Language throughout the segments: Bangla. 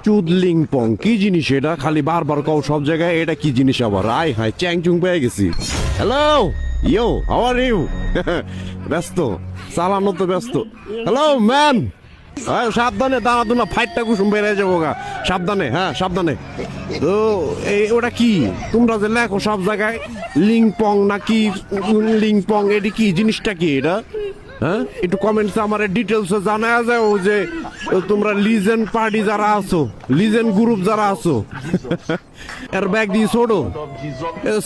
চুদ লিংপং কি জিনিস এটা? খালি বারবার কও সব জায়গায়, এটা কি জিনিস আবার? আয় হায় চ্যাং চুং পেয়ে গেছি। Hello yo, how are you? ব্যস্ত চালানো তো ব্যস্ত। হ্যালো ম্যান, সাবধানে দাঁড়াতো না, ফাইটটা কুসুম বেড়ে যাবো গা। সাবধানে, হ্যাঁ সাবধানে। তো এই ওটা কি তোমরা যে লেখো সব জায়গায় লিংপং নাকি লিংপং, এটি কি জিনিসটা কি এটা? হ্যাঁ একটু কমেন্টসে আমার ডিটেলসে জানা যায়। ও যে তোমরা লিজেন্ড পার্টি যারা আছো, লিজেন্ড গ্রুপ যারা আছো, এর ব্যাগ দিয়ে ছোড়ো,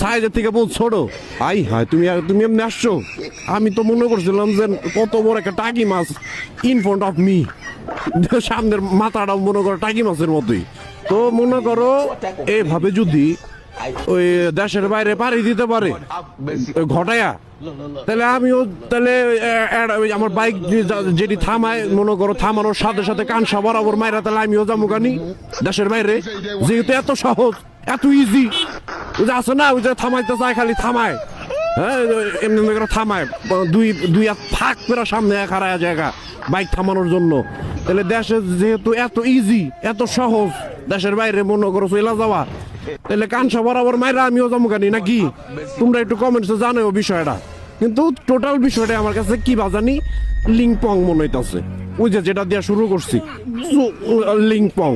সাইজের থেকে বহুত ছোড়ো। আই হায় তুমি তুমি এমনি আসছো? আমি তো মনে করছিলাম যে কত বড় একটা টাকি মাছ ইন ফ্রন্ট অফ মি, সামনের মাথাটাও মনে করো টাকি মাছের মতোই। তো মনে করো এভাবে যদি ওই দেশের বাইরে পাড়ি দিতে পারে ঘটায়া, তাহলে আমিও তাহলে আমার বাইক যেটি থামায়, মনে করো থামানোর সাথে সাথে কানসা বরাবর মাইরা, তাহলে আমিও যাবো গানি দেশের বাইরে। যেহেতু এত সহজ, এত ইজি, ওই যে আছে না ওই যে থামাইতে চায় খালি থামায়, হ্যাঁ এমনি করে থামায়, দুই হাত ফাঁক করে সামনে এক হারায় জায়গা বাইক থামানোর জন্য। তাহলে দেশে যেহেতু এত ইজি, এত সহজ, দেশের বাইরে মনে করো চলে যাওয়া, তাহলে কানসা বরাবর মাইরা আমিও যাবো গানি নাকি? তোমরা একটু কমেন্টসে জানো বিষয়টা। কিন্তু টোটাল বিষয়টা আমার কাছে কি বাজানি লিংপং মনে হইতাছে, ওই যে যেটা দিয়ে শুরু করছি লিংপং।